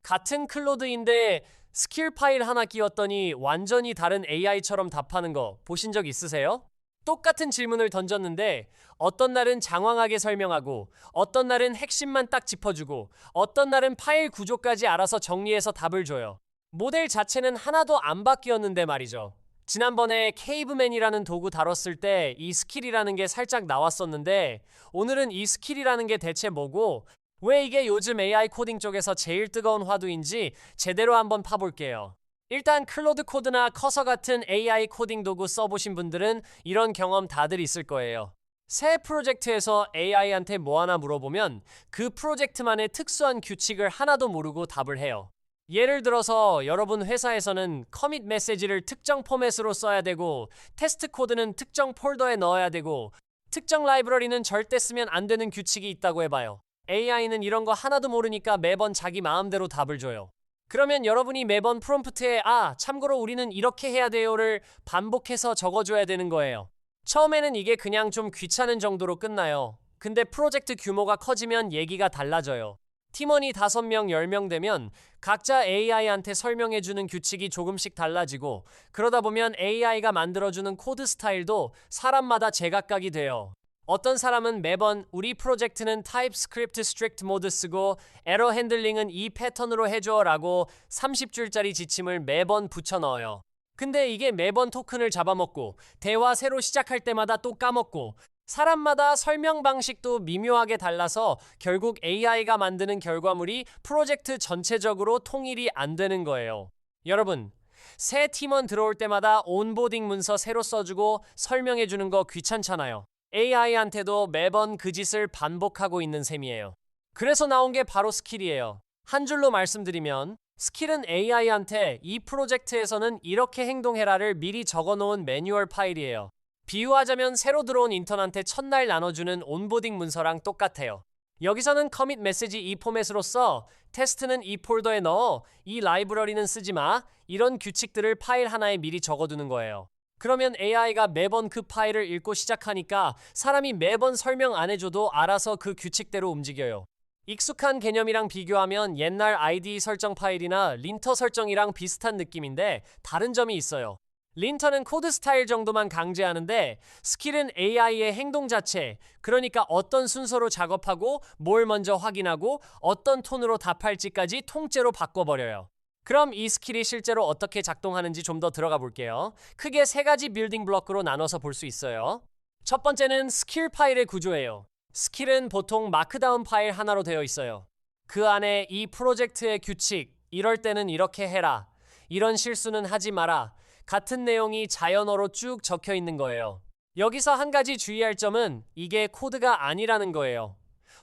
같은 클로드인데 스킬 파일 하나 끼웠더니 완전히 다른 AI처럼 답하는 거 보신 적 있으세요? 똑같은 질문을 던졌는데 어떤 날은 장황하게 설명하고 어떤 날은 핵심만 딱 짚어주고 어떤 날은 파일 구조까지 알아서 정리해서 답을 줘요. 모델 자체는 하나도 안 바뀌었는데 말이죠. 지난번에 케이브맨이라는 도구 다뤘을 때 이 스킬이라는 게 살짝 나왔었는데 오늘은 이 스킬이라는 게 대체 뭐고 왜 이게 요즘 AI 코딩 쪽에서 제일 뜨거운 화두인지 제대로 한번 파볼게요. 일단 클로드 코드나 커서 같은 AI 코딩 도구 써보신 분들은 이런 경험 다들 있을 거예요. 새 프로젝트에서 AI한테 뭐 하나 물어보면 그 프로젝트만의 특수한 규칙을 하나도 모르고 답을 해요. 예를 들어서 여러분 회사에서는 커밋 메시지를 특정 포맷으로 써야 되고 테스트 코드는 특정 폴더에 넣어야 되고 특정 라이브러리는 절대 쓰면 안 되는 규칙이 있다고 해봐요. AI는 이런 거 하나도 모르니까 매번 자기 마음대로 답을 줘요. 그러면 여러분이 매번 프롬프트에 참고로 우리는 이렇게 해야 돼요를 반복해서 적어줘야 되는 거예요. 처음에는 이게 그냥 좀 귀찮은 정도로 끝나요. 근데 프로젝트 규모가 커지면 얘기가 달라져요. 팀원이 5명, 10명 되면 각자 AI한테 설명해주는 규칙이 조금씩 달라지고 그러다 보면 AI가 만들어주는 코드 스타일도 사람마다 제각각이 돼요. 어떤 사람은 매번 우리 프로젝트는 TypeScript strict 모드 쓰고 에러 핸들링은 이 패턴으로 해줘 라고 30줄짜리 지침을 매번 붙여 넣어요. 근데 이게 매번 토큰을 잡아먹고 대화 새로 시작할 때마다 또 까먹고 사람마다 설명 방식도 미묘하게 달라서 결국 AI가 만드는 결과물이 프로젝트 전체적으로 통일이 안 되는 거예요. 여러분, 새 팀원 들어올 때마다 온보딩 문서 새로 써주고 설명해주는 거 귀찮잖아요. AI한테도 매번 그 짓을 반복하고 있는 셈이에요. 그래서 나온 게 바로 스킬이에요. 한 줄로 말씀드리면 스킬은 AI한테 이 프로젝트에서는 이렇게 행동해라를 미리 적어놓은 매뉴얼 파일이에요. 비유하자면 새로 들어온 인턴한테 첫날 나눠주는 온보딩 문서랑 똑같아요. 여기서는 커밋 메시지 이 포맷으로 써, 테스트는 이 폴더에 넣어, 이 라이브러리는 쓰지 마, 이런 규칙들을 파일 하나에 미리 적어두는 거예요. 그러면 AI가 매번 그 파일을 읽고 시작하니까 사람이 매번 설명 안 해줘도 알아서 그 규칙대로 움직여요. 익숙한 개념이랑 비교하면 옛날 IDE 설정 파일이나 린터 설정이랑 비슷한 느낌인데 다른 점이 있어요. 린터는 코드 스타일 정도만 강제하는데 스킬은 AI의 행동 자체, 그러니까 어떤 순서로 작업하고 뭘 먼저 확인하고 어떤 톤으로 답할지까지 통째로 바꿔버려요. 그럼 이 스킬이 실제로 어떻게 작동하는지 좀 더 들어가 볼게요. 크게 3가지 빌딩 블록으로 나눠서 볼 수 있어요. 첫 번째는 스킬 파일의 구조예요. 스킬은 보통 마크다운 파일 하나로 되어 있어요. 그 안에 이 프로젝트의 규칙, 이럴 때는 이렇게 해라, 이런 실수는 하지 마라, 같은 내용이 자연어로 쭉 적혀 있는 거예요. 여기서 한 가지 주의할 점은 이게 코드가 아니라는 거예요.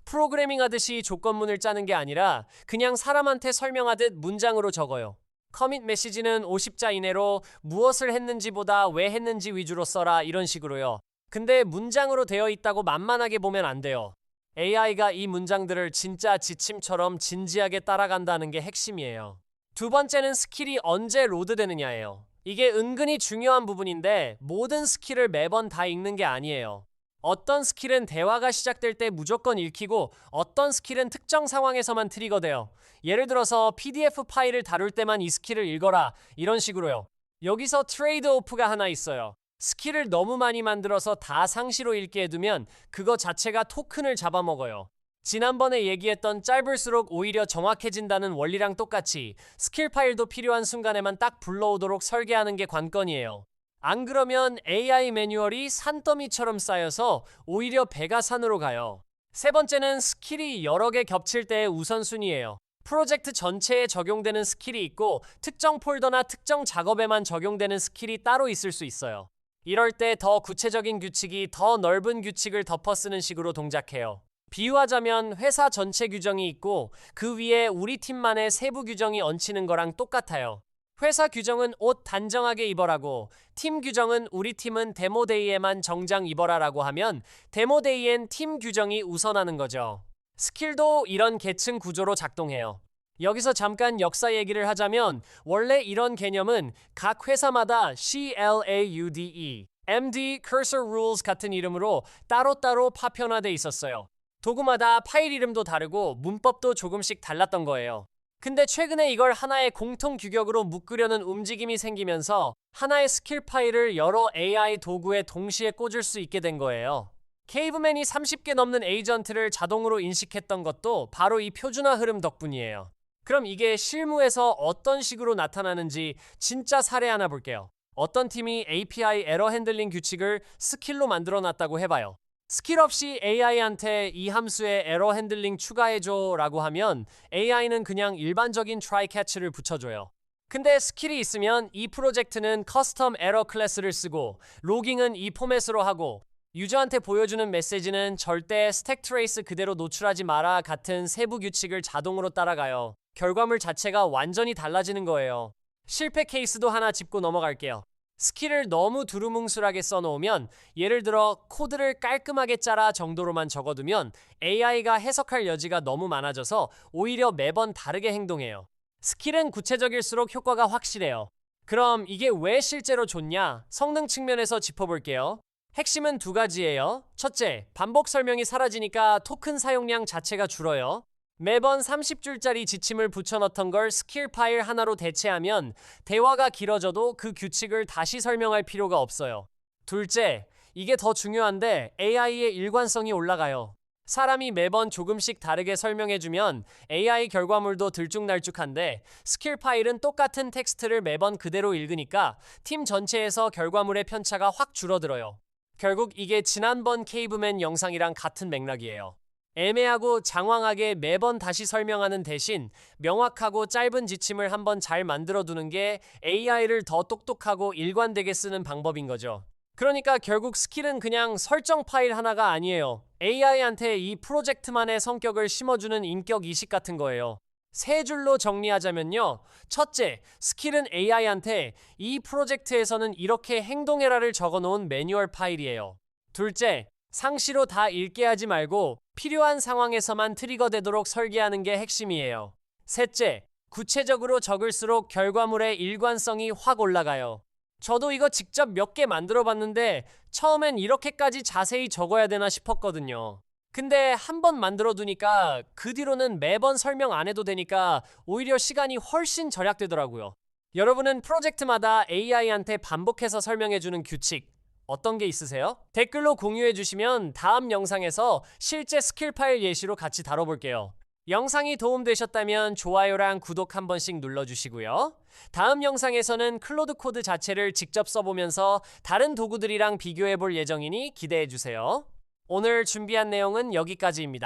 프로그래밍 하듯이 조건문을 짜는 게 아니라 그냥 사람한테 설명하듯 문장으로 적어요. 커밋 메시지는 50자 이내로 무엇을 했는지보다 왜 했는지 위주로 써라, 이런 식으로요. 근데 문장으로 되어 있다고 만만하게 보면 안 돼요. AI가 이 문장들을 진짜 지침처럼 진지하게 따라간다는 게 핵심이에요. 두 번째는 스킬이 언제 로드되느냐예요. 이게 은근히 중요한 부분인데 모든 스킬을 매번 다 읽는 게 아니에요. 어떤 스킬은 대화가 시작될 때 무조건 읽히고 어떤 스킬은 특정 상황에서만 트리거돼요. 예를 들어서 PDF 파일을 다룰 때만 이 스킬을 읽어라, 이런 식으로요. 여기서 트레이드 오프가 하나 있어요. 스킬을 너무 많이 만들어서 다 상시로 읽게 해두면 그거 자체가 토큰을 잡아먹어요. 지난번에 얘기했던 짧을수록 오히려 정확해진다는 원리랑 똑같이 스킬 파일도 필요한 순간에만 딱 불러오도록 설계하는 게 관건이에요. 안 그러면 AI 매뉴얼이 산더미처럼 쌓여서 오히려 배가 산으로 가요. 세 번째는 스킬이 여러 개 겹칠 때의 우선순위예요. 프로젝트 전체에 적용되는 스킬이 있고 특정 폴더나 특정 작업에만 적용되는 스킬이 따로 있을 수 있어요. 이럴 때 더 구체적인 규칙이 더 넓은 규칙을 덮어쓰는 식으로 동작해요. 비유하자면 회사 전체 규정이 있고 그 위에 우리 팀만의 세부 규정이 얹히는 거랑 똑같아요. 회사 규정은 옷 단정하게 입어라고, 팀 규정은 우리 팀은 데모데이에만 정장 입어라라고 하면 데모데이엔 팀 규정이 우선하는 거죠. 스킬도 이런 계층 구조로 작동해요. 여기서 잠깐 역사 얘기를 하자면 원래 이런 개념은 각 회사마다 CLAUDE, MD, Cursor Rules 같은 이름으로 따로따로 파편화돼 있었어요. 도구마다 파일 이름도 다르고 문법도 조금씩 달랐던 거예요. 근데 최근에 이걸 하나의 공통 규격으로 묶으려는 움직임이 생기면서 하나의 스킬 파일을 여러 AI 도구에 동시에 꽂을 수 있게 된 거예요. 케이브맨이 30개 넘는 에이전트를 자동으로 인식했던 것도 바로 이 표준화 흐름 덕분이에요. 그럼 이게 실무에서 어떤 식으로 나타나는지 진짜 사례 하나 볼게요. 어떤 팀이 API 에러 핸들링 규칙을 스킬로 만들어 놨다고 해봐요. 스킬 없이 AI한테 이 함수에 에러 핸들링 추가해줘 라고 하면 AI는 그냥 일반적인 try catch를 붙여줘요. 근데 스킬이 있으면 이 프로젝트는 커스텀 에러 클래스를 쓰고 로깅은 이 포맷으로 하고 유저한테 보여주는 메시지는 절대 스택 트레이스 그대로 노출하지 마라 같은 세부 규칙을 자동으로 따라가요. 결과물 자체가 완전히 달라지는 거예요. 실패 케이스도 하나 짚고 넘어갈게요. 스킬을 너무 두루뭉술하게 써놓으면 예를 들어 코드를 깔끔하게 짜라 정도로만 적어두면 AI가 해석할 여지가 너무 많아져서 오히려 매번 다르게 행동해요. 스킬은 구체적일수록 효과가 확실해요. 그럼 이게 왜 실제로 좋냐? 성능 측면에서 짚어볼게요. 핵심은 두 가지예요. 첫째, 반복 설명이 사라지니까 토큰 사용량 자체가 줄어요. 매번 30줄짜리 지침을 붙여넣던 걸 스킬 파일 하나로 대체하면 대화가 길어져도 그 규칙을 다시 설명할 필요가 없어요. 둘째, 이게 더 중요한데 AI의 일관성이 올라가요. 사람이 매번 조금씩 다르게 설명해주면 AI 결과물도 들쭉날쭉한데 스킬 파일은 똑같은 텍스트를 매번 그대로 읽으니까 팀 전체에서 결과물의 편차가 확 줄어들어요. 결국 이게 지난번 케이브맨 영상이랑 같은 맥락이에요. 애매하고 장황하게 매번 다시 설명하는 대신 명확하고 짧은 지침을 한번 잘 만들어두는 게 AI를 더 똑똑하고 일관되게 쓰는 방법인 거죠. 그러니까 결국 스킬은 그냥 설정 파일 하나가 아니에요. AI한테 이 프로젝트만의 성격을 심어주는 인격 이식 같은 거예요. 세 줄로 정리하자면요. 첫째, 스킬은 AI한테 이 프로젝트에서는 이렇게 행동해라를 적어놓은 매뉴얼 파일이에요. 둘째, 상시로 다 읽게 하지 말고 필요한 상황에서만 트리거되도록 설계하는 게 핵심이에요. 셋째, 구체적으로 적을수록 결과물의 일관성이 확 올라가요. 저도 이거 직접 몇 개 만들어 봤는데 처음엔 이렇게까지 자세히 적어야 되나 싶었거든요. 근데 한 번 만들어 두니까 그 뒤로는 매번 설명 안 해도 되니까 오히려 시간이 훨씬 절약되더라고요. 여러분은 프로젝트마다 AI한테 반복해서 설명해주는 규칙 어떤 게 있으세요? 댓글로 공유해 주시면 다음 영상에서 실제 스킬 파일 예시로 같이 다뤄볼게요. 영상이 도움되셨다면 좋아요랑 구독 한 번씩 눌러주시고요. 다음 영상에서는 클로드 코드 자체를 직접 써보면서 다른 도구들이랑 비교해 볼 예정이니 기대해 주세요. 오늘 준비한 내용은 여기까지입니다.